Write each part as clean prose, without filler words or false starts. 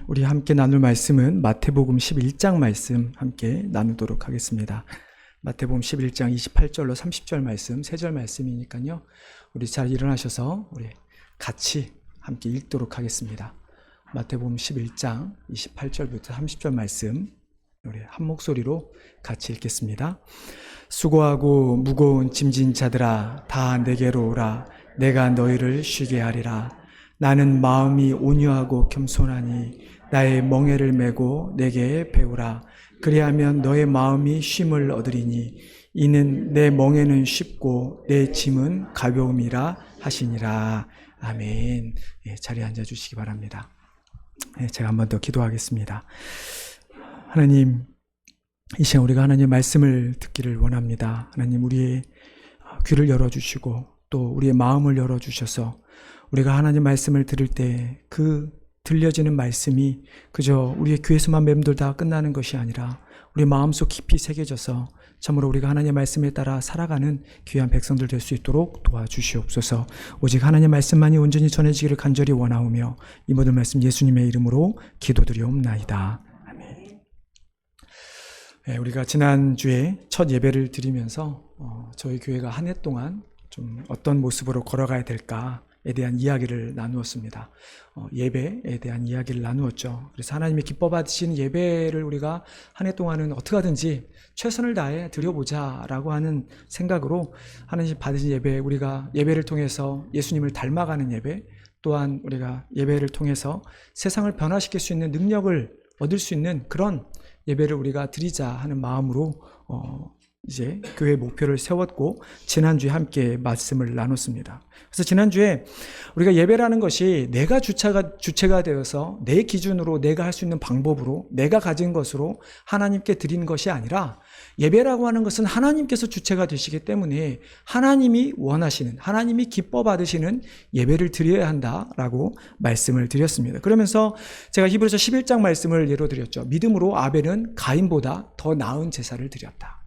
우리 함께 나눌 말씀은 마태복음 11장 말씀 함께 나누도록 하겠습니다. 마태복음 11장 28절로 30절 말씀, 3절 말씀이니까요. 우리 잘 일어나셔서 우리 같이 함께 읽도록 하겠습니다. 마태복음 11장 28절부터 30절 말씀 우리 한 목소리로 같이 읽겠습니다. 수고하고 무거운 짐진 자들아 다 내게로 오라. 내가 너희를 쉬게 하리라. 나는 마음이 온유하고 겸손하니 나의 멍에를 메고 내게 배우라. 그리하면 너의 마음이 쉼을 얻으리니 이는 내 멍에는 쉽고 내 짐은 가벼움이라 하시니라. 아멘. 자리에 앉아주시기 바랍니다. 제가 한 번 더 기도하겠습니다. 하나님, 이 시간 우리가 하나님의 말씀을 듣기를 원합니다. 하나님, 우리의 귀를 열어주시고 또 우리의 마음을 열어주셔서 우리가 하나님 말씀을 들을 때 그 들려지는 말씀이 그저 우리의 귀에서만 맴돌다 끝나는 것이 아니라 우리 마음속 깊이 새겨져서 참으로 우리가 하나님의 말씀에 따라 살아가는 귀한 백성들 될 수 있도록 도와주시옵소서. 오직 하나님의 말씀만이 온전히 전해지기를 간절히 원하오며 이 모든 말씀 예수님의 이름으로 기도드리옵나이다. 아멘. 우리가 지난주에 첫 예배를 드리면서 저희 교회가 한 해 동안 좀 어떤 모습으로 걸어가야 될까에 대한 이야기를 나누었습니다. 예배에 대한 이야기를 나누었죠. 그래서 하나님이 기뻐 받으신 예배를 우리가 한 해 동안은 어떻게 하든지 최선을 다해 드려보자라고 하는 생각으로 하나님 받으신 예배, 우리가 예배를 통해서 예수님을 닮아가는 예배, 또한 우리가 예배를 통해서 세상을 변화시킬 수 있는 능력을 얻을 수 있는 그런 예배를 우리가 드리자 하는 마음으로 이제 교회 목표를 세웠고 지난주에 함께 말씀을 나눴습니다. 그래서 지난주에 우리가 예배라는 것이 내가 주체가 되어서 내 기준으로 내가 할 수 있는 방법으로 내가 가진 것으로 하나님께 드리는 것이 아니라 예배라고 하는 것은 하나님께서 주체가 되시기 때문에 하나님이 원하시는, 하나님이 기뻐 받으시는 예배를 드려야 한다라고 말씀을 드렸습니다. 그러면서 제가 히브리서 11장 말씀을 예로 드렸죠. 믿음으로 아벨은 가인보다 더 나은 제사를 드렸다.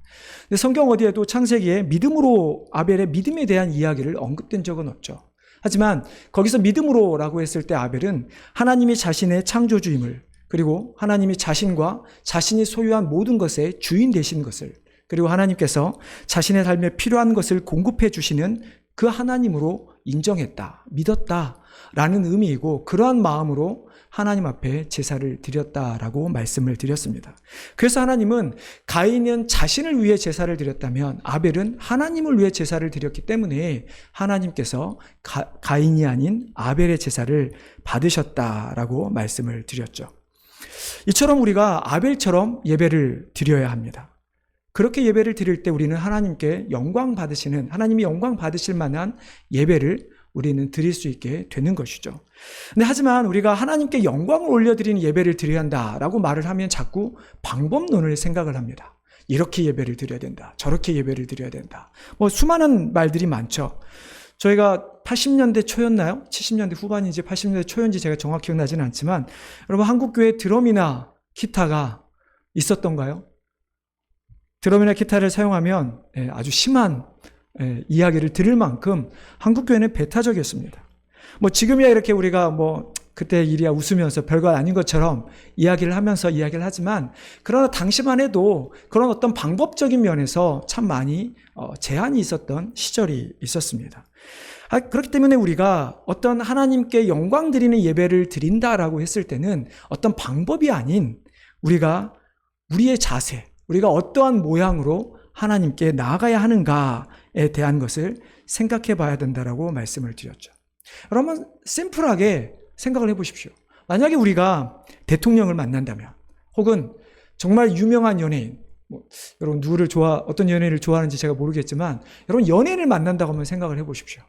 근데 성경 어디에도 창세기에 믿음으로 아벨의 믿음에 대한 이야기를 언급된 적은 없죠. 하지만 거기서 믿음으로라고 했을 때 아벨은 하나님이 자신의 창조주임을, 그리고 하나님이 자신과 자신이 소유한 모든 것의 주인 되신 것을, 그리고 하나님께서 자신의 삶에 필요한 것을 공급해 주시는 그 하나님으로 인정했다, 믿었다라는 의미이고, 그러한 마음으로 하나님 앞에 제사를 드렸다라고 말씀을 드렸습니다. 그래서 하나님은 가인은 자신을 위해 제사를 드렸다면 아벨은 하나님을 위해 제사를 드렸기 때문에 하나님께서 가인이 아닌 아벨의 제사를 받으셨다라고 말씀을 드렸죠. 이처럼 우리가 아벨처럼 예배를 드려야 합니다. 그렇게 예배를 드릴 때 우리는 하나님께 영광 받으시는, 하나님이 영광 받으실 만한 예배를 우리는 드릴 수 있게 되는 것이죠. 근데 하지만 우리가 하나님께 영광을 올려드리는 예배를 드려야 한다라고 말을 하면 자꾸 방법론을 생각을 합니다. 이렇게 예배를 드려야 된다, 저렇게 예배를 드려야 된다. 수많은 말들이 많죠. 저희가 80년대 초였나요? 70년대 후반인지 80년대 초였는지 제가 정확히 기억나지는 않지만, 여러분 한국교회 드럼이나 기타가 있었던가요? 드럼이나 기타를 사용하면 아주 심한 이야기를 들을 만큼 한국교회는 배타적이었습니다. 지금이야 이렇게 우리가 그때 일이야 웃으면서 별거 아닌 것처럼 이야기를 하면서 이야기를 하지만, 그러나 당시만 해도 그런 어떤 방법적인 면에서 참 많이 제한이 있었던 시절이 있었습니다. 그렇기 때문에 우리가 어떤 하나님께 영광 드리는 예배를 드린다라고 했을 때는 어떤 방법이 아닌 우리가 우리의 자세, 우리가 어떠한 모양으로 하나님께 나아가야 하는가에 대한 것을 생각해 봐야 된다라고 말씀을 드렸죠. 여러분 심플하게 생각을 해 보십시오. 만약에 우리가 대통령을 만난다면, 혹은 정말 유명한 연예인, 여러분 어떤 연예인을 좋아하는지 제가 모르겠지만 여러분 연예인을 만난다고 한번 생각을 해 보십시오.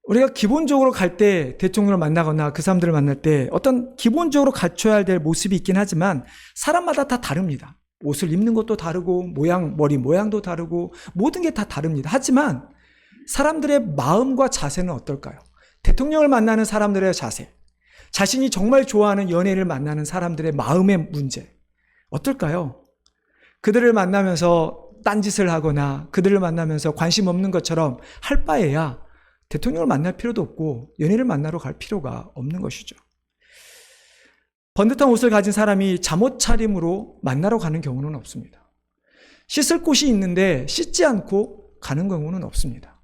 우리가 기본적으로 갈 때 대통령을 만나거나 그 사람들을 만날 때 어떤 기본적으로 갖춰야 될 모습이 있긴 하지만 사람마다 다 다릅니다. 옷을 입는 것도 다르고 머리 모양도 다르고 모든 게 다 다릅니다. 하지만 사람들의 마음과 자세는 어떨까요? 대통령을 만나는 사람들의 자세, 자신이 정말 좋아하는 연예인을 만나는 사람들의 마음의 문제 어떨까요? 그들을 만나면서 딴짓을 하거나 그들을 만나면서 관심 없는 것처럼 할 바에야 대통령을 만날 필요도 없고 연예인을 만나러 갈 필요가 없는 것이죠. 번듯한 옷을 가진 사람이 잠옷 차림으로 만나러 가는 경우는 없습니다. 씻을 곳이 있는데 씻지 않고 가는 경우는 없습니다.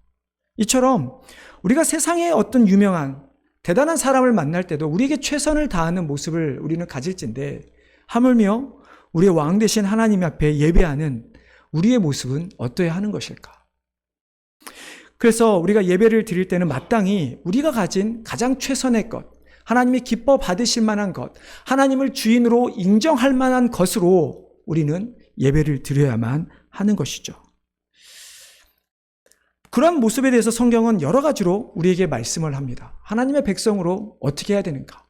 이처럼 우리가 세상에 어떤 유명한 대단한 사람을 만날 때도 우리에게 최선을 다하는 모습을 우리는 가질진데, 하물며 우리의 왕 되신 하나님 앞에 예배하는 우리의 모습은 어떠해야 하는 것일까? 그래서 우리가 예배를 드릴 때는 마땅히 우리가 가진 가장 최선의 것, 하나님이 기뻐 받으실 만한 것, 하나님을 주인으로 인정할 만한 것으로 우리는 예배를 드려야만 하는 것이죠. 그런 모습에 대해서 성경은 여러 가지로 우리에게 말씀을 합니다. 하나님의 백성으로 어떻게 해야 되는가?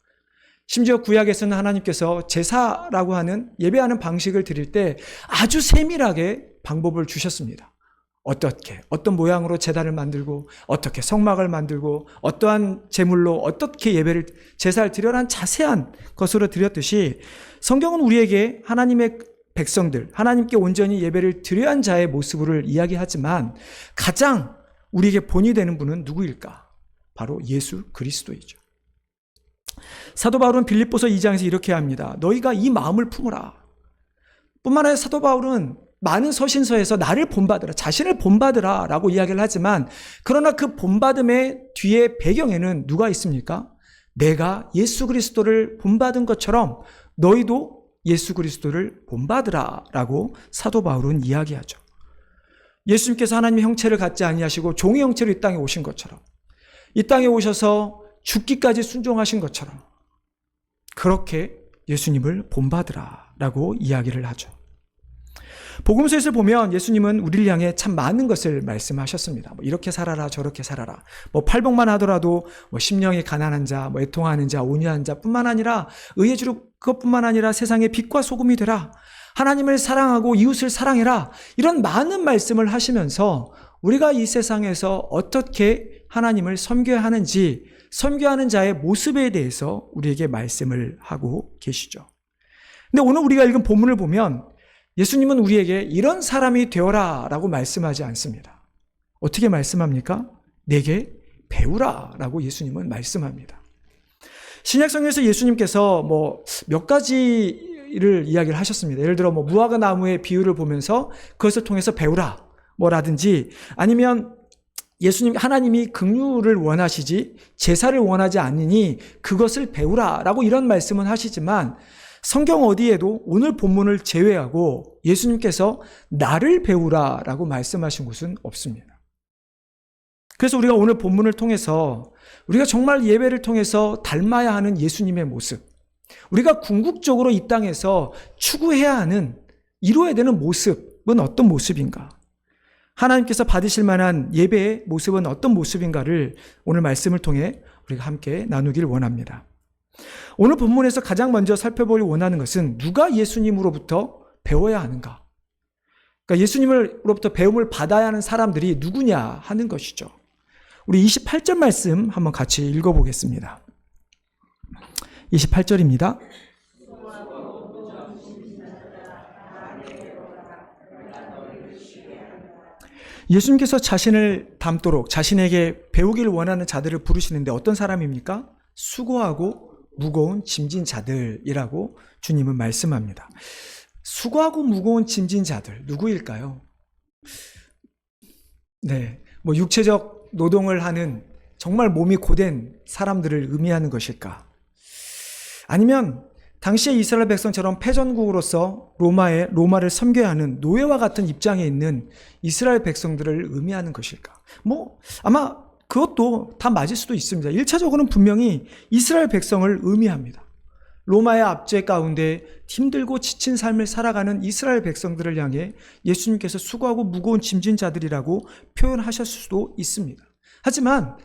심지어 구약에서는 하나님께서 제사라고 하는 예배하는 방식을 드릴 때 아주 세밀하게 방법을 주셨습니다. 어떻게, 어떤 모양으로 제단을 만들고, 어떻게 성막을 만들고, 어떠한 제물로 어떻게 제사를 드려라는 자세한 것으로 드렸듯이, 성경은 우리에게 하나님의 백성들, 하나님께 온전히 예배를 드려야 하는 자의 모습을 이야기하지만, 가장 우리에게 본이 되는 분은 누구일까? 바로 예수 그리스도이죠. 사도 바울은 빌립보서 2장에서 이렇게 합니다. 너희가 이 마음을 품으라. 뿐만 아니라 사도 바울은 많은 서신서에서 나를 본받으라, 자신을 본받으라 라고 이야기를 하지만, 그러나 그 본받음의 뒤에 배경에는 누가 있습니까? 내가 예수 그리스도를 본받은 것처럼 너희도 예수 그리스도를 본받으라 라고 사도 바울은 이야기하죠. 예수님께서 하나님의 형체를 갖지 아니하시고 종의 형체로 이 땅에 오신 것처럼, 이 땅에 오셔서 죽기까지 순종하신 것처럼 그렇게 예수님을 본받으라 라고 이야기를 하죠. 복음서에서 보면 예수님은 우리를 향해 참 많은 것을 말씀하셨습니다. 이렇게 살아라, 저렇게 살아라. 팔복만 하더라도 심령이 가난한 자, 애통하는 자, 온유한 자뿐만 아니라 의의 주로 그것뿐만 아니라 세상의 빛과 소금이 되라. 하나님을 사랑하고 이웃을 사랑해라. 이런 많은 말씀을 하시면서 우리가 이 세상에서 어떻게 하나님을 섬겨야 하는지, 섬겨하는 자의 모습에 대해서 우리에게 말씀을 하고 계시죠. 근데 오늘 우리가 읽은 본문을 보면 예수님은 우리에게 이런 사람이 되어라 라고 말씀하지 않습니다. 어떻게 말씀합니까? 내게 배우라 라고 예수님은 말씀합니다. 신약성경에서 예수님께서 몇 가지를 이야기를 하셨습니다. 예를 들어 무화과 나무의 비유를 보면서 그것을 통해서 배우라 라든지, 아니면 예수님, 하나님이 긍휼을 원하시지 제사를 원하지 않으니 그것을 배우라 라고 이런 말씀은 하시지만, 성경 어디에도 오늘 본문을 제외하고 예수님께서 나를 배우라 라고 말씀하신 곳은 없습니다. 그래서 우리가 오늘 본문을 통해서 우리가 정말 예배를 통해서 닮아야 하는 예수님의 모습, 우리가 궁극적으로 이 땅에서 추구해야 하는, 이루어야 되는 모습은 어떤 모습인가? 하나님께서 받으실 만한 예배의 모습은 어떤 모습인가를 오늘 말씀을 통해 우리가 함께 나누길 원합니다. 오늘 본문에서 가장 먼저 살펴보기 원하는 것은 누가 예수님으로부터 배워야 하는가? 그러니까 예수님으로부터 배움을 받아야 하는 사람들이 누구냐 하는 것이죠. 우리 28절 말씀 한번 같이 읽어보겠습니다. 28절입니다. 예수님께서 자신을 닮도록 자신에게 배우기를 원하는 자들을 부르시는데 어떤 사람입니까? 수고하고 무거운 짐진 자들이라고 주님은 말씀합니다. 수고하고 무거운 짐진 자들, 누구일까요? 네, 육체적 노동을 하는 정말 몸이 고된 사람들을 의미하는 것일까? 아니면 당시의 이스라엘 백성처럼 패전국으로서 로마를 섬겨야 하는 노예와 같은 입장에 있는 이스라엘 백성들을 의미하는 것일까? 아마 그것도 다 맞을 수도 있습니다. 1차적으로는 분명히 이스라엘 백성을 의미합니다. 로마의 압제 가운데 힘들고 지친 삶을 살아가는 이스라엘 백성들을 향해 예수님께서 수고하고 무거운 짐진 자들이라고 표현하실 수도 있습니다. 하지만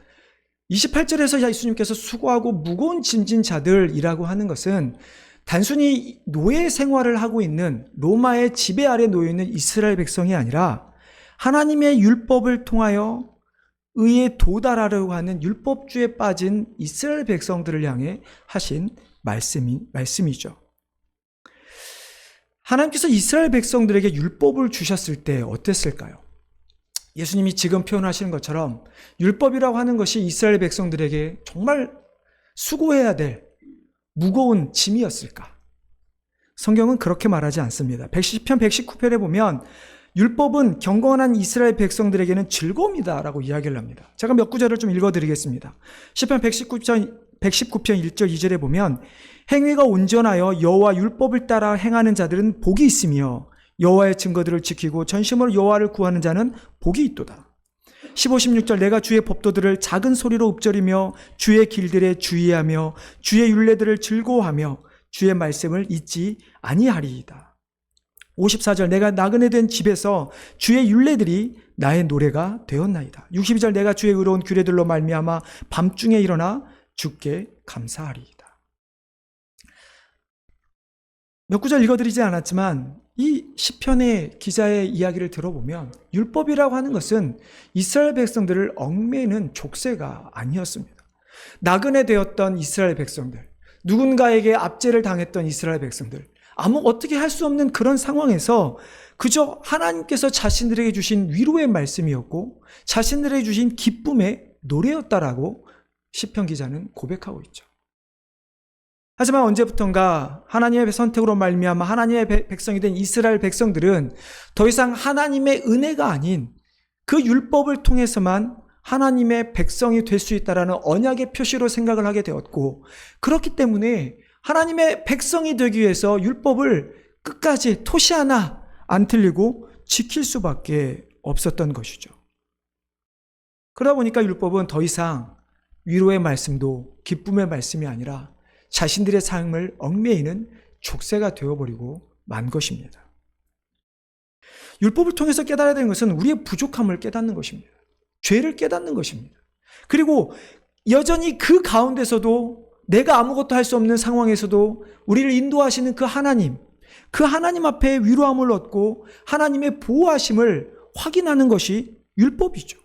28절에서 예수님께서 수고하고 무거운 짐진 자들이라고 하는 것은 단순히 노예 생활을 하고 있는 로마의 지배 아래 놓여 있는 이스라엘 백성이 아니라 하나님의 율법을 통하여 의에 도달하려고 하는 율법주의에 빠진 이스라엘 백성들을 향해 하신 말씀이죠. 하나님께서 이스라엘 백성들에게 율법을 주셨을 때 어땠을까요? 예수님이 지금 표현하시는 것처럼 율법이라고 하는 것이 이스라엘 백성들에게 정말 수고해야 될, 무거운 짐이었을까? 성경은 그렇게 말하지 않습니다. 110편 119편에 보면 율법은 경건한 이스라엘 백성들에게는 즐거움이다라고 이야기를 합니다. 제가 몇 구절을 좀 읽어드리겠습니다. 시편 119편 119편 2절에 보면 행위가 온전하여 여호와 율법을 따라 행하는 자들은 복이 있으며 여호와의 증거들을 지키고 전심으로 여호와를 구하는 자는 복이 있도다. 15, 16절 내가 주의 법도들을 작은 소리로 읊조리며 주의 길들에 주의하며 주의 율례들을 즐거워하며 주의 말씀을 잊지 아니하리이다. 54절 내가 나그네 된 집에서 주의 율례들이 나의 노래가 되었나이다. 62절 내가 주의 의로운 규례들로 말미암아 밤중에 일어나 주께 감사하리이다. 몇 구절 읽어드리지 않았지만 이 시편의 기자의 이야기를 들어보면 율법이라고 하는 것은 이스라엘 백성들을 얽매이는 족쇄가 아니었습니다. 나그네 되었던 이스라엘 백성들, 누군가에게 압제를 당했던 이스라엘 백성들, 어떻게 할 수 없는 그런 상황에서 그저 하나님께서 자신들에게 주신 위로의 말씀이었고 자신들에게 주신 기쁨의 노래였다라고 시편 기자는 고백하고 있죠. 하지만 언제부턴가 하나님의 선택으로 말미암아 하나님의 백성이 된 이스라엘 백성들은 더 이상 하나님의 은혜가 아닌 그 율법을 통해서만 하나님의 백성이 될 수 있다라는 언약의 표시로 생각을 하게 되었고, 그렇기 때문에 하나님의 백성이 되기 위해서 율법을 끝까지 토시 하나 안 틀리고 지킬 수밖에 없었던 것이죠. 그러다 보니까 율법은 더 이상 위로의 말씀도 기쁨의 말씀이 아니라 자신들의 삶을 얽매이는 족쇄가 되어버리고 만 것입니다. 율법을 통해서 깨달아야 되는 것은 우리의 부족함을 깨닫는 것입니다. 죄를 깨닫는 것입니다. 그리고 여전히 그 가운데서도 내가 아무것도 할 수 없는 상황에서도 우리를 인도하시는 그 하나님 앞에 위로함을 얻고 하나님의 보호하심을 확인하는 것이 율법이죠.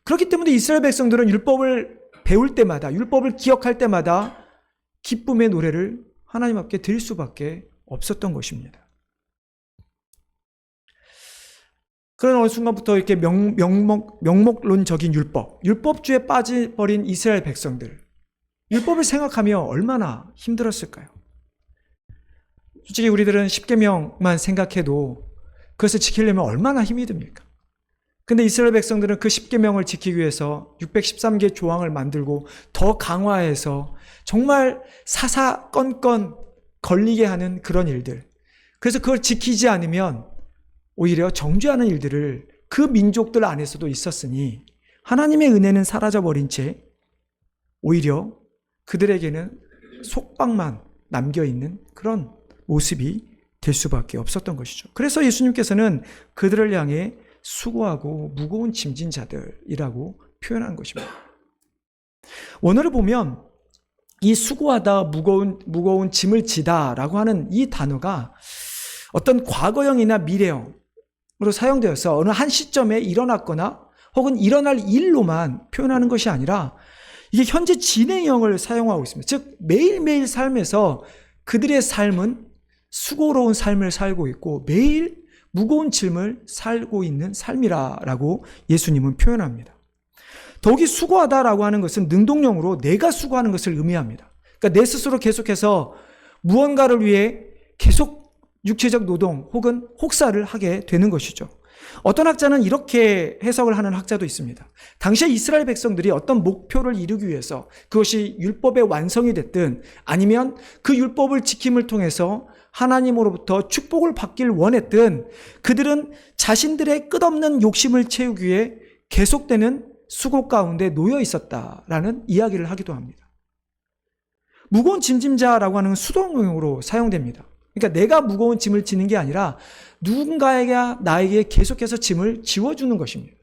그렇기 때문에 이스라엘 백성들은 율법을 배울 때마다, 율법을 기억할 때마다 기쁨의 노래를 하나님 앞에 드릴 수밖에 없었던 것입니다. 그런 어느 순간부터 이렇게 명목론적인 율법주의에 빠져버린 이스라엘 백성들, 율법을 생각하며 얼마나 힘들었을까요? 솔직히 우리들은 10계명만 생각해도 그것을 지키려면 얼마나 힘이 듭니까? 근데 이스라엘 백성들은 그 10계명을 지키기 위해서 613개 조항을 만들고 더 강화해서 정말 사사건건 걸리게 하는 그런 일들, 그래서 그걸 지키지 않으면 오히려 정죄하는 일들을 그 민족들 안에서도 있었으니 하나님의 은혜는 사라져버린 채 오히려 그들에게는 속박만 남겨있는 그런 모습이 될 수밖에 없었던 것이죠. 그래서 예수님께서는 그들을 향해 수고하고 무거운 짐진 자들이라고 표현한 것입니다. 원어를 보면 이 수고하다, 무거운 짐을 지다라고 하는 이 단어가 어떤 과거형이나 미래형으로 사용되어서 어느 한 시점에 일어났거나 혹은 일어날 일로만 표현하는 것이 아니라 이게 현재 진행형을 사용하고 있습니다. 즉 매일매일 삶에서 그들의 삶은 수고로운 삶을 살고 있고 매일 무거운 짐을 살고 있는 삶이라고 예수님은 표현합니다. 더욱이 수고하다라고 하는 것은 능동형으로 내가 수고하는 것을 의미합니다. 그러니까 내 스스로 계속해서 무언가를 위해 계속 육체적 노동 혹은 혹사를 하게 되는 것이죠. 어떤 학자는 이렇게 해석을 하는 학자도 있습니다. 당시에 이스라엘 백성들이 어떤 목표를 이루기 위해서 그것이 율법의 완성이 됐든 아니면 그 율법을 지킴을 통해서 하나님으로부터 축복을 받길 원했든 그들은 자신들의 끝없는 욕심을 채우기 위해 계속되는 수고 가운데 놓여 있었다라는 이야기를 하기도 합니다. 무거운 짐짐자라고 하는 수동형으로 사용됩니다. 그러니까 내가 무거운 짐을 지는 게 아니라 누군가에게 나에게 계속해서 짐을 지워주는 것입니다.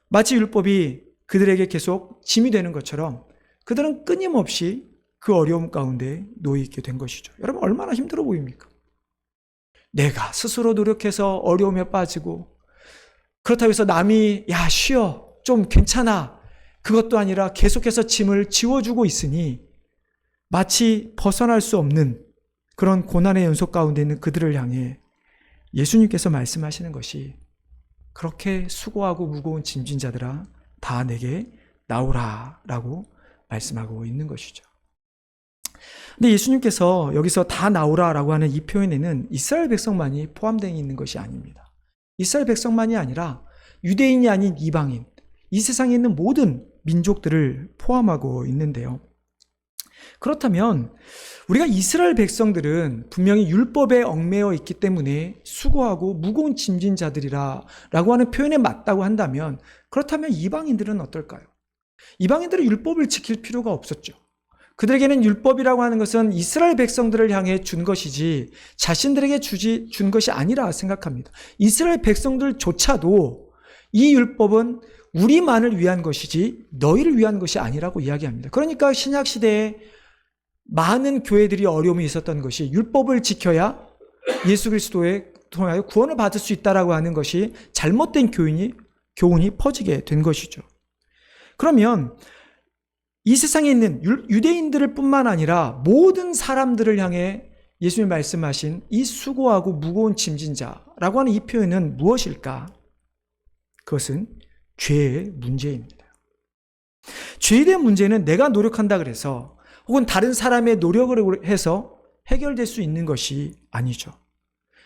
마치 율법이 그들에게 계속 짐이 되는 것처럼 그들은 끊임없이 그 어려움 가운데 놓여 있게 된 것이죠. 여러분 얼마나 힘들어 보입니까? 내가 스스로 노력해서 어려움에 빠지고 그렇다고 해서 남이 야 쉬어 좀 괜찮아 그것도 아니라 계속해서 짐을 지워주고 있으니 마치 벗어날 수 없는 그런 고난의 연속 가운데 있는 그들을 향해 예수님께서 말씀하시는 것이 그렇게 수고하고 무거운 짐진 자들아 다 내게 나오라 라고 말씀하고 있는 것이죠. 근데 예수님께서 여기서 다 나오라라고 하는 이 표현에는 이스라엘 백성만이 포함되어 있는 것이 아닙니다. 이스라엘 백성만이 아니라 유대인이 아닌 이방인, 이 세상에 있는 모든 민족들을 포함하고 있는데요. 그렇다면 우리가 이스라엘 백성들은 분명히 율법에 얽매여 있기 때문에 수고하고 무거운 짐진 자들이라고 하는 표현에 맞다고 한다면, 그렇다면 이방인들은 어떨까요? 이방인들은 율법을 지킬 필요가 없었죠. 그들에게는 율법이라고 하는 것은 이스라엘 백성들을 향해 준 것이지 자신들에게 준 것이 아니라 생각합니다. 이스라엘 백성들조차도 이 율법은 우리만을 위한 것이지 너희를 위한 것이 아니라고 이야기합니다. 그러니까 신약시대에 많은 교회들이 어려움이 있었던 것이 율법을 지켜야 예수 그리스도에 통하여 구원을 받을 수 있다라고 하는 것이 잘못된 교훈이 퍼지게 된 것이죠. 그러면 이 세상에 있는 유대인들을 뿐만 아니라 모든 사람들을 향해 예수님이 말씀하신 이 수고하고 무거운 짐진 자라고 하는 이 표현은 무엇일까? 그것은 죄의 문제입니다. 죄에 대한 문제는 내가 노력한다 그래서 혹은 다른 사람의 노력을 해서 해결될 수 있는 것이 아니죠.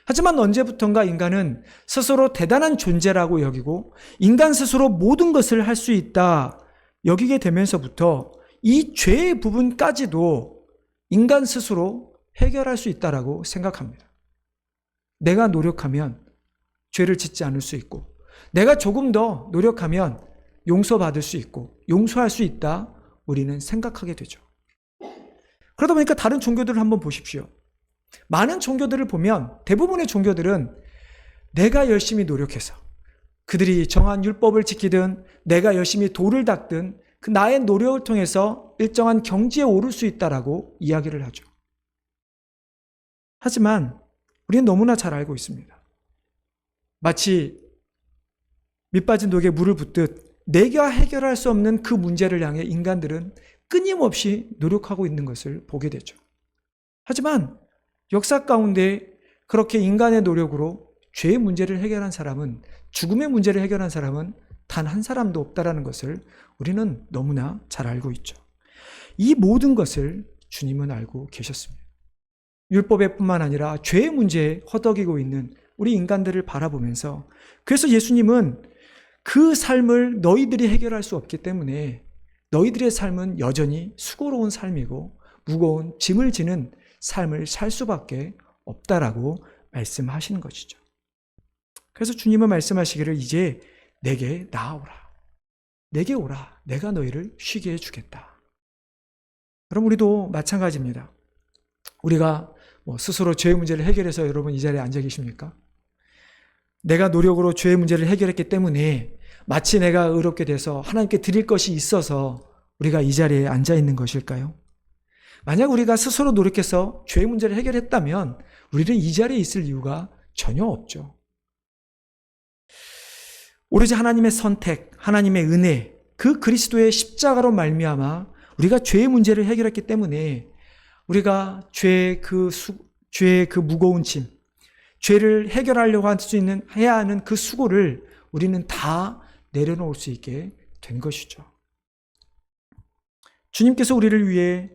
하지만 언제부턴가 인간은 스스로 대단한 존재라고 여기고 인간 스스로 모든 것을 할 수 있다 여기게 되면서부터 이 죄의 부분까지도 인간 스스로 해결할 수 있다라고 생각합니다. 내가 노력하면 죄를 짓지 않을 수 있고, 내가 조금 더 노력하면 용서받을 수 있고 용서할 수 있다, 우리는 생각하게 되죠. 그러다 보니까 다른 종교들을 한번 보십시오. 많은 종교들을 보면 대부분의 종교들은 내가 열심히 노력해서 그들이 정한 율법을 지키든 내가 열심히 돌을 닦든 그 나의 노력을 통해서 일정한 경지에 오를 수 있다라고 이야기를 하죠. 하지만 우리는 너무나 잘 알고 있습니다. 마치 밑빠진 독에 물을 붓듯 내가 해결할 수 없는 그 문제를 향해 인간들은 끊임없이 노력하고 있는 것을 보게 되죠. 하지만 역사 가운데 그렇게 인간의 노력으로 죄의 문제를 해결한 사람은, 죽음의 문제를 해결한 사람은 단 한 사람도 없다라는 것을 우리는 너무나 잘 알고 있죠. 이 모든 것을 주님은 알고 계셨습니다. 율법에뿐만 아니라 죄의 문제에 허덕이고 있는 우리 인간들을 바라보면서, 그래서 예수님은 그 삶을 너희들이 해결할 수 없기 때문에 너희들의 삶은 여전히 수고로운 삶이고 무거운 짐을 지는 삶을 살 수밖에 없다라고 말씀하시는 것이죠. 그래서 주님은 말씀하시기를 이제 내게 나아오라. 내게 오라. 내가 너희를 쉬게 해주겠다. 그럼 우리도 마찬가지입니다. 우리가 스스로 죄의 문제를 해결해서 여러분 이 자리에 앉아 계십니까? 내가 노력으로 죄의 문제를 해결했기 때문에 마치 내가 의롭게 돼서 하나님께 드릴 것이 있어서 우리가 이 자리에 앉아 있는 것일까요? 만약 우리가 스스로 노력해서 죄의 문제를 해결했다면 우리는 이 자리에 있을 이유가 전혀 없죠. 오로지 하나님의 선택, 하나님의 은혜, 그 그리스도의 십자가로 말미암아 우리가 죄의 문제를 해결했기 때문에 우리가 죄의 그 무거운 짐, 죄를 해결하려고 해야 하는 그 수고를 우리는 다 내려놓을 수 있게 된 것이죠. 주님께서 우리를 위해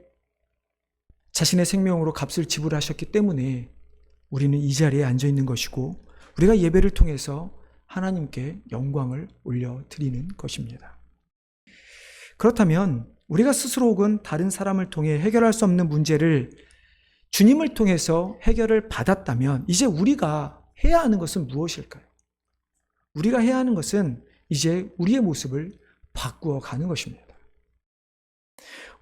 자신의 생명으로 값을 지불하셨기 때문에 우리는 이 자리에 앉아 있는 것이고 우리가 예배를 통해서 하나님께 영광을 올려드리는 것입니다. 그렇다면 우리가 스스로 혹은 다른 사람을 통해 해결할 수 없는 문제를 주님을 통해서 해결을 받았다면 이제 우리가 해야 하는 것은 무엇일까요? 우리가 해야 하는 것은 이제 우리의 모습을 바꾸어 가는 것입니다.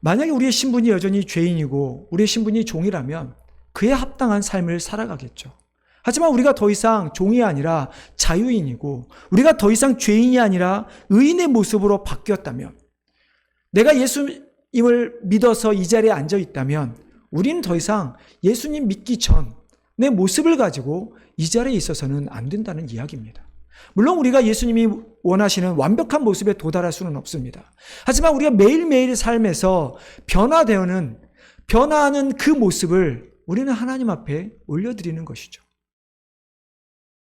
만약에 우리의 신분이 여전히 죄인이고 우리의 신분이 종이라면 그에 합당한 삶을 살아가겠죠. 하지만 우리가 더 이상 종이 아니라 자유인이고 우리가 더 이상 죄인이 아니라 의인의 모습으로 바뀌었다면, 내가 예수님을 믿어서 이 자리에 앉아 있다면 우리는 더 이상 예수님 믿기 전 내 모습을 가지고 이 자리에 있어서는 안 된다는 이야기입니다. 물론 우리가 예수님이 원하시는 완벽한 모습에 도달할 수는 없습니다. 하지만 우리가 매일매일 삶에서 변화하는 그 모습을 우리는 하나님 앞에 올려드리는 것이죠.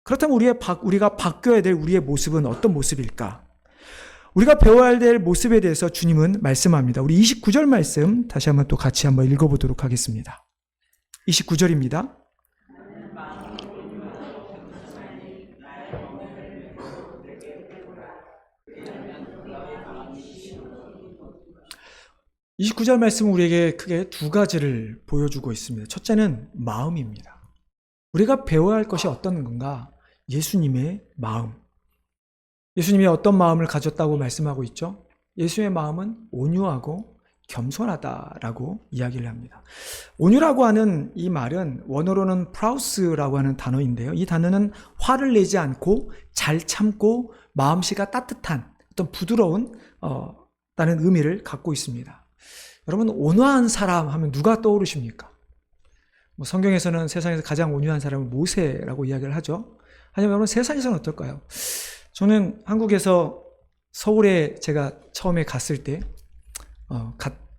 그렇다면 우리가 바뀌어야 될 우리의 모습은 어떤 모습일까? 우리가 배워야 될 모습에 대해서 주님은 말씀합니다. 우리 29절 말씀 다시 한번 또 같이 한번 읽어보도록 하겠습니다. 29절입니다. 이 29절 말씀은 우리에게 크게 두 가지를 보여주고 있습니다. 첫째는 마음입니다. 우리가 배워야 할 것이 어떤 건가? 예수님의 마음. 예수님이 어떤 마음을 가졌다고 말씀하고 있죠? 예수의 마음은 온유하고 겸손하다라고 이야기를 합니다. 온유라고 하는 이 말은 원어로는 프라우스라고 하는 단어인데요. 이 단어는 화를 내지 않고 잘 참고 마음씨가 따뜻한 어떤 부드러운 다는 의미를 갖고 있습니다. 여러분, 온화한 사람 하면 누가 떠오르십니까? 성경에서는 세상에서 가장 온유한 사람은 모세라고 이야기를 하죠. 하지만 여러분, 세상에서는 어떨까요? 저는 한국에서 서울에 제가 처음에 갔을 때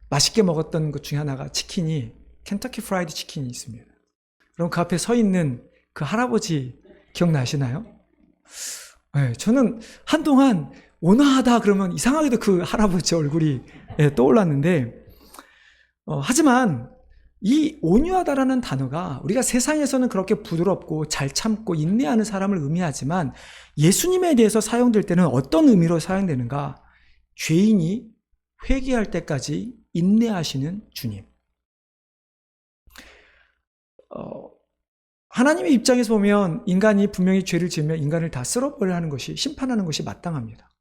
맛있게 먹었던 것 중에 하나가 치킨이 켄터키 프라이드 치킨이 있습니다. 그럼 그 앞에 서 있는 그 할아버지 기억나시나요? 네, 저는 한동안 온화하다 그러면 이상하게도 그 할아버지 얼굴이 떠올랐는데 하지만 이 온유하다라는 단어가 우리가 세상에서는 그렇게 부드럽고 잘 참고 인내하는 사람을 의미하지만 예수님에 대해서 사용될 때는 어떤 의미로 사용되는가? 죄인이 회개할 때까지 인내하시는 주님. 하나님의 입장에서 보면 인간이 분명히 죄를 지으면 인간을 다 쓸어버려야 하는 것이, 심판하는 것이 마땅합니다.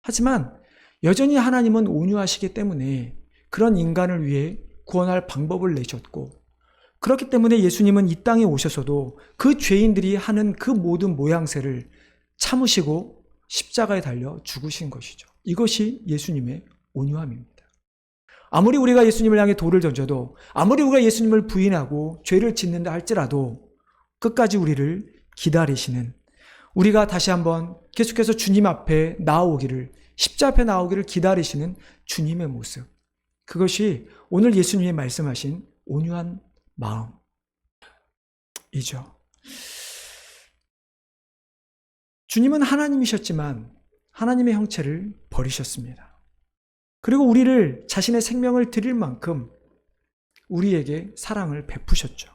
하지만 여전히 하나님은 온유하시기 때문에 그런 인간을 위해 구원할 방법을 내셨고, 그렇기 때문에 예수님은 이 땅에 오셔서도 그 죄인들이 하는 그 모든 모양새를 참으시고 십자가에 달려 죽으신 것이죠. 이것이 예수님의 온유함입니다. 아무리 우리가 예수님을 향해 돌을 던져도, 아무리 우리가 예수님을 부인하고 죄를 짓는다 할지라도 끝까지 우리를 기다리시는, 우리가 다시 한번 계속해서 주님 앞에 나아오기를, 십자 앞에 나아오기를 기다리시는 주님의 모습, 그것이 오늘 예수님이 말씀하신 온유한 마음이죠. 주님은 하나님이셨지만 하나님의 형체를 버리셨습니다. 그리고 우리를 자신의 생명을 드릴 만큼 우리에게 사랑을 베푸셨죠.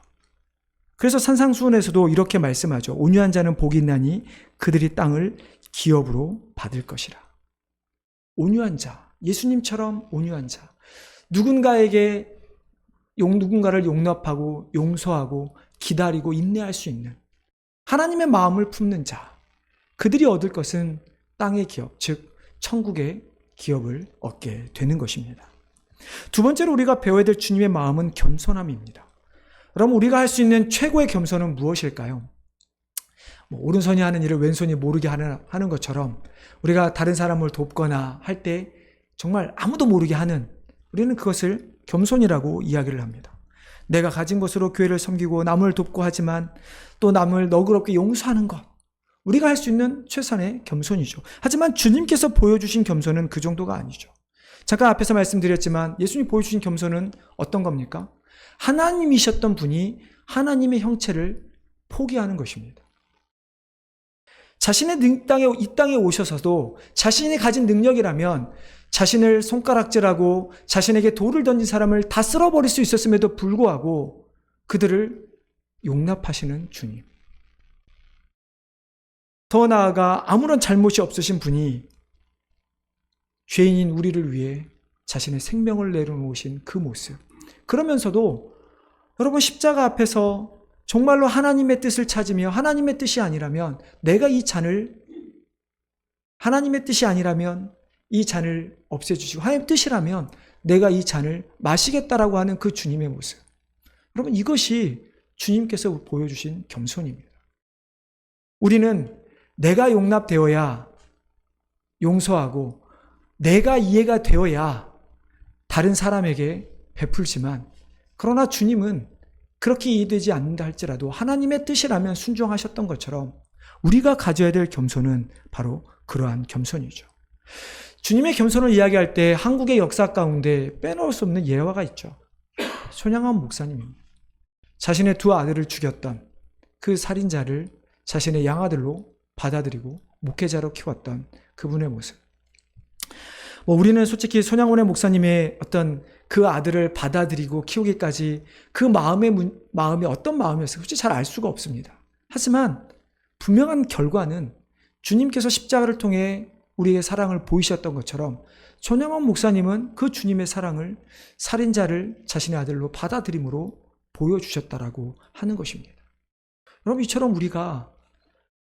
그래서 산상수훈에서도 이렇게 말씀하죠. 온유한 자는 복이 있나니 그들이 땅을 기업으로 받을 것이라. 온유한 자, 예수님처럼 온유한 자, 누군가를 용납하고 용서하고 기다리고 인내할 수 있는 하나님의 마음을 품는 자, 그들이 얻을 것은 땅의 기업, 즉 천국의 기업을 얻게 되는 것입니다. 두 번째로 우리가 배워야 될 주님의 마음은 겸손함입니다. 그럼 우리가 할 수 있는 최고의 겸손은 무엇일까요? 오른손이 하는 일을 왼손이 모르게 하는 것처럼 우리가 다른 사람을 돕거나 할 때 정말 아무도 모르게 하는, 우리는 그것을 겸손이라고 이야기를 합니다. 내가 가진 것으로 교회를 섬기고 남을 돕고 하지만 또 남을 너그럽게 용서하는 것, 우리가 할 수 있는 최선의 겸손이죠. 하지만 주님께서 보여주신 겸손은 그 정도가 아니죠. 잠깐 앞에서 말씀드렸지만 예수님이 보여주신 겸손은 어떤 겁니까? 하나님이셨던 분이 하나님의 형체를 포기하는 것입니다. 자신의 이 땅에 오셔서도 자신이 가진 능력이라면 자신을 손가락질하고 자신에게 돌을 던진 사람을 다 쓸어버릴 수 있었음에도 불구하고 그들을 용납하시는 주님. 더 나아가 아무런 잘못이 없으신 분이 죄인인 우리를 위해 자신의 생명을 내려놓으신 그 모습. 그러면서도 여러분, 십자가 앞에서 정말로 하나님의 뜻을 찾으며 하나님의 뜻이 아니라면 내가 이 잔을, 하나님의 뜻이 아니라면 이 잔을 없애주시고 하나님의 뜻이라면 내가 이 잔을 마시겠다라고 하는 그 주님의 모습. 여러분, 이것이 주님께서 보여주신 겸손입니다. 우리는 내가 용납되어야 용서하고 내가 이해가 되어야 다른 사람에게 베풀지만, 그러나 주님은 그렇게 이해되지 않는다 할지라도 하나님의 뜻이라면 순종하셨던 것처럼 우리가 가져야 될 겸손은 바로 그러한 겸손이죠. 주님의 겸손을 이야기할 때 한국의 역사 가운데 빼놓을 수 없는 예화가 있죠. 손양원 목사님입니다. 자신의 두 아들을 죽였던 그 살인자를 자신의 양아들로 받아들이고 목회자로 키웠던 그분의 모습. 우리는 솔직히 손양원의 목사님의 어떤 그 아들을 받아들이고 키우기까지 그 마음이 어떤 마음이었을까 솔직히 잘 알 수가 없습니다. 하지만 분명한 결과는 주님께서 십자가를 통해 우리의 사랑을 보이셨던 것처럼 손양원 목사님은 그 주님의 사랑을 살인자를 자신의 아들로 받아들임으로 보여주셨다라고 하는 것입니다. 여러분, 이처럼 우리가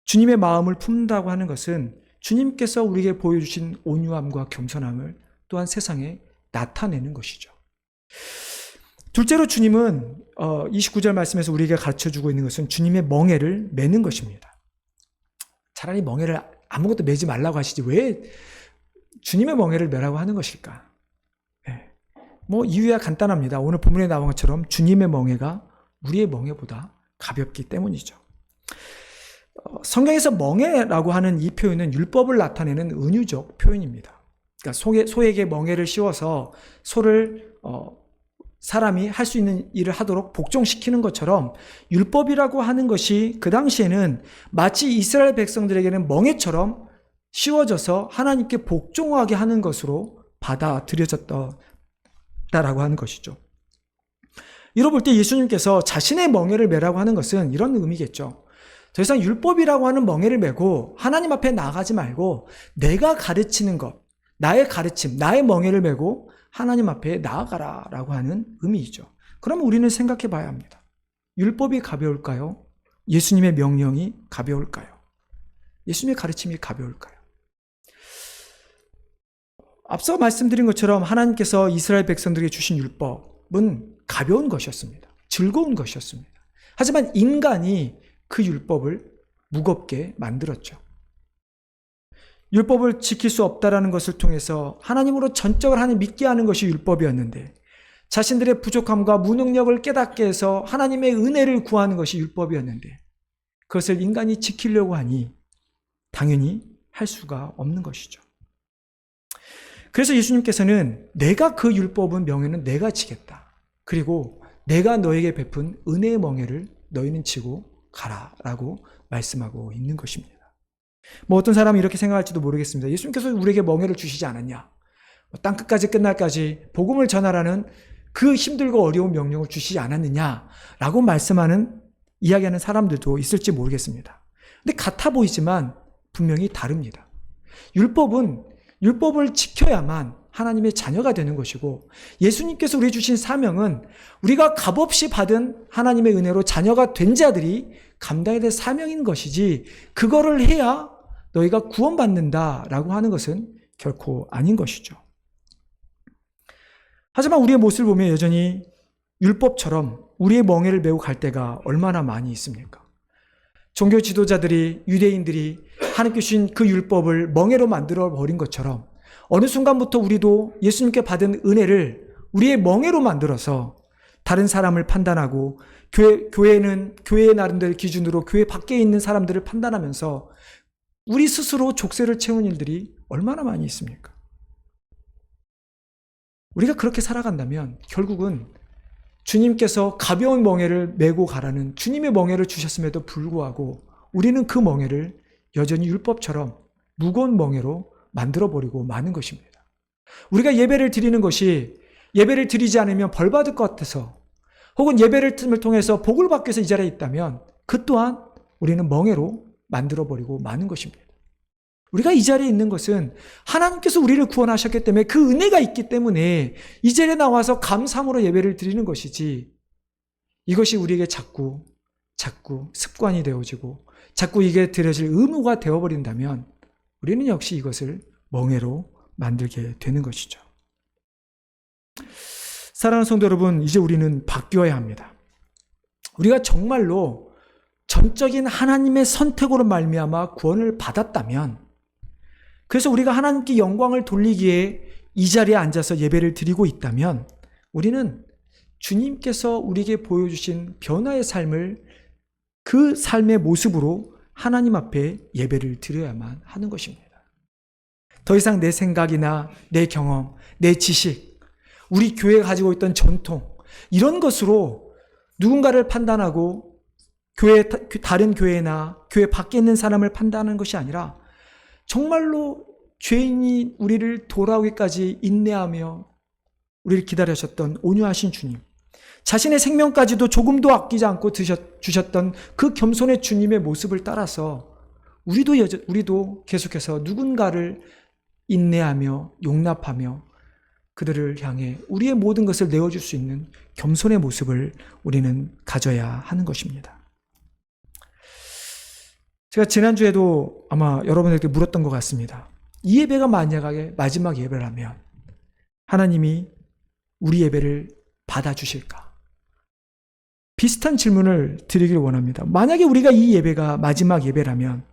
주님의 마음을 품는다고 하는 것은 주님께서 우리에게 보여주신 온유함과 겸손함을 또한 세상에 나타내는 것이죠. 둘째로 주님은 29절 말씀에서 우리에게 가르쳐주고 있는 것은 주님의 멍에를 매는 것입니다. 차라리 멍에를 아무것도 매지 말라고 하시지 왜 주님의 멍에를 매라고 하는 것일까? 네. 이유야 간단합니다. 오늘 본문에 나온 것처럼 주님의 멍에가 우리의 멍에보다 가볍기 때문이죠. 성경에서 멍에라고 하는 이 표현은 율법을 나타내는 은유적 표현입니다. 그러니까 소에게 멍에를 씌워서 소를 사람이 할 수 있는 일을 하도록 복종시키는 것처럼 율법이라고 하는 것이 그 당시에는 마치 이스라엘 백성들에게는 멍에처럼 씌워져서 하나님께 복종하게 하는 것으로 받아들여졌다라고 하는 것이죠. 이로 볼 때 예수님께서 자신의 멍에를 매라고 하는 것은 이런 의미겠죠. 더 이상 율법이라고 하는 멍에를 메고 하나님 앞에 나가지 말고 내가 가르치는 것, 나의 가르침, 나의 멍에를 메고 하나님 앞에 나아가라라고 하는 의미이죠. 그러면 우리는 생각해 봐야 합니다. 율법이 가벼울까요? 예수님의 명령이 가벼울까요? 예수님의 가르침이 가벼울까요? 앞서 말씀드린 것처럼 하나님께서 이스라엘 백성들에게 주신 율법은 가벼운 것이었습니다. 즐거운 것이었습니다. 하지만 인간이 그 율법을 무겁게 만들었죠. 율법을 지킬 수 없다라는 것을 통해서 하나님으로 전적을 하나님 믿게 하는 것이 율법이었는데 자신들의 부족함과 무능력을 깨닫게 해서 하나님의 은혜를 구하는 것이 율법이었는데 그것을 인간이 지키려고 하니 당연히 할 수가 없는 것이죠. 그래서 예수님께서는 내가 그 율법은 명예는 내가 지겠다. 그리고 내가 너에게 베푼 은혜의 멍에를 너희는 지고 가라라고 말씀하고 있는 것입니다. 어떤 사람은 이렇게 생각할지도 모르겠습니다. 예수님께서 우리에게 멍에를 주시지 않았냐? 땅끝까지 끝날까지 복음을 전하라는 그 힘들고 어려운 명령을 주시지 않았느냐라고 이야기하는 사람들도 있을지 모르겠습니다. 근데 같아 보이지만 분명히 다릅니다. 율법을 지켜야만 하나님의 자녀가 되는 것이고 예수님께서 우리에게 주신 사명은 우리가 값없이 받은 하나님의 은혜로 자녀가 된 자들이 감당해야 될 사명인 것이지 그거를 해야 너희가 구원받는다라고 하는 것은 결코 아닌 것이죠. 하지만 우리의 모습을 보면 여전히 율법처럼 우리의 멍에를 메고 갈 때가 얼마나 많이 있습니까? 종교 지도자들이 유대인들이 하나님께 주신 그 율법을 멍에로 만들어 버린 것처럼 어느 순간부터 우리도 예수님께 받은 은혜를 우리의 멍에로 만들어서 다른 사람을 판단하고 교회는 교회의 나름대로 기준으로 교회 밖에 있는 사람들을 판단하면서 우리 스스로 족쇄를 채운 일들이 얼마나 많이 있습니까? 우리가 그렇게 살아간다면 결국은 주님께서 가벼운 멍에를 메고 가라는 주님의 멍에를 주셨음에도 불구하고 우리는 그 멍에를 여전히 율법처럼 무거운 멍에로 만들어버리고 마는 것입니다. 우리가 예배를 드리는 것이 예배를 드리지 않으면 벌 받을 것 같아서 혹은 예배를 통해서 복을 받기 위해서 이 자리에 있다면 그 또한 우리는 멍에로 만들어버리고 마는 것입니다. 우리가 이 자리에 있는 것은 하나님께서 우리를 구원하셨기 때문에 그 은혜가 있기 때문에 이 자리에 나와서 감사함으로 예배를 드리는 것이지 이것이 우리에게 자꾸 습관이 되어지고 자꾸 이게 드려질 의무가 되어버린다면 우리는 역시 이것을 멍에로 만들게 되는 것이죠. 사랑하는 성도 여러분, 이제 우리는 바뀌어야 합니다. 우리가 정말로 전적인 하나님의 선택으로 말미암아 구원을 받았다면 그래서 우리가 하나님께 영광을 돌리기에 이 자리에 앉아서 예배를 드리고 있다면 우리는 주님께서 우리에게 보여주신 변화의 삶을 그 삶의 모습으로 하나님 앞에 예배를 드려야만 하는 것입니다. 더 이상 내 생각이나 내 경험, 내 지식, 우리 교회가 가지고 있던 전통 이런 것으로 누군가를 판단하고 다른 교회나 교회 밖에 있는 사람을 판단하는 것이 아니라 정말로 죄인이 우리를 돌아오기까지 인내하며 우리를 기다리셨던 온유하신 주님, 자신의 생명까지도 조금도 아끼지 않고 주셨던 그 겸손의 주님의 모습을 따라서 우리도 계속해서 누군가를 인내하며 용납하며 그들을 향해 우리의 모든 것을 내어줄 수 있는 겸손의 모습을 우리는 가져야 하는 것입니다. 제가 지난주에도 아마 여러분에게 물었던 것 같습니다. 이 예배가 만약에 마지막 예배라면 하나님이 우리 예배를 받아주실까? 비슷한 질문을 드리길 원합니다. 만약에 우리가 이 예배가 마지막 예배라면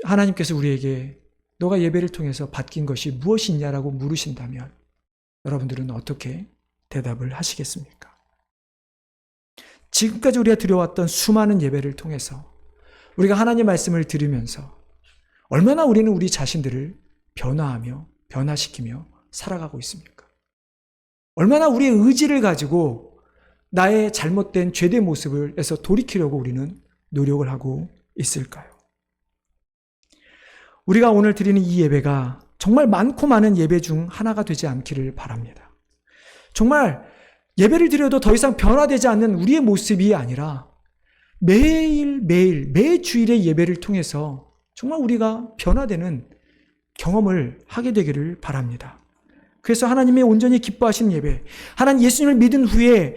하나님께서 우리에게 너가 예배를 통해서 받긴 것이 무엇이 있냐라고 물으신다면 여러분들은 어떻게 대답을 하시겠습니까? 지금까지 우리가 드려왔던 수많은 예배를 통해서 우리가 하나님의 말씀을 들으면서 얼마나 우리는 우리 자신들을 변화하며 변화시키며 살아가고 있습니까? 얼마나 우리의 의지를 가지고 나의 잘못된 죄된 모습에서 돌이키려고 우리는 노력을 하고 있을까요? 우리가 오늘 드리는 이 예배가 정말 많고 많은 예배 중 하나가 되지 않기를 바랍니다. 정말 예배를 드려도 더 이상 변화되지 않는 우리의 모습이 아니라 매일매일 매주일의 예배를 통해서 정말 우리가 변화되는 경험을 하게 되기를 바랍니다. 그래서 하나님의 온전히 기뻐하시는 예배, 하나님 예수님을 믿은 후에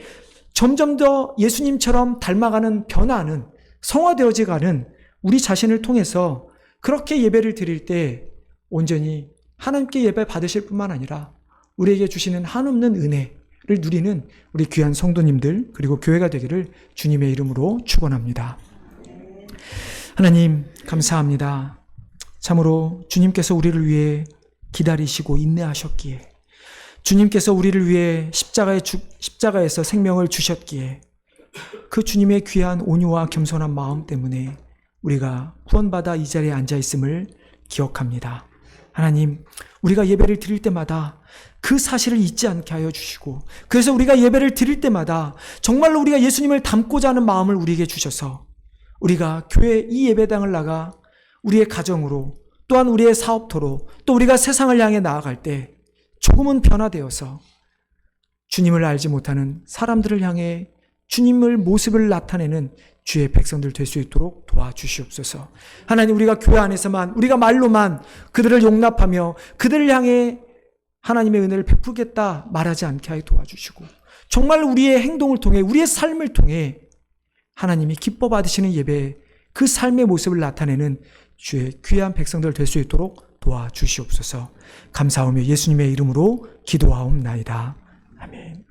점점 더 예수님처럼 닮아가는 변화하는 성화되어져가는 우리 자신을 통해서 그렇게 예배를 드릴 때 온전히 하나님께 예배 받으실 뿐만 아니라 우리에게 주시는 한없는 은혜를 누리는 우리 귀한 성도님들 그리고 교회가 되기를 주님의 이름으로 축원합니다. 하나님 감사합니다. 참으로 주님께서 우리를 위해 기다리시고 인내하셨기에, 주님께서 우리를 위해 십자가에서 생명을 주셨기에 그 주님의 귀한 온유와 겸손한 마음 때문에 우리가 구원받아 이 자리에 앉아있음을 기억합니다. 하나님, 우리가 예배를 드릴 때마다 그 사실을 잊지 않게 하여 주시고, 그래서 우리가 예배를 드릴 때마다 정말로 우리가 예수님을 닮고자 하는 마음을 우리에게 주셔서 우리가 교회 이 예배당을 나가 우리의 가정으로, 또한 우리의 사업터로, 또 우리가 세상을 향해 나아갈 때 조금은 변화되어서 주님을 알지 못하는 사람들을 향해 주님의 모습을 나타내는 주의 백성들 될 수 있도록 도와주시옵소서. 하나님, 우리가 교회 안에서만, 우리가 말로만 그들을 용납하며 그들을 향해 하나님의 은혜를 베푸겠다 말하지 않게 하여 도와주시고, 정말 우리의 행동을 통해, 우리의 삶을 통해 하나님이 기뻐 받으시는 예배, 그 삶의 모습을 나타내는 주의 귀한 백성들 될 수 있도록 도와주시옵소서. 감사하며 예수님의 이름으로 기도하옵나이다. 아멘.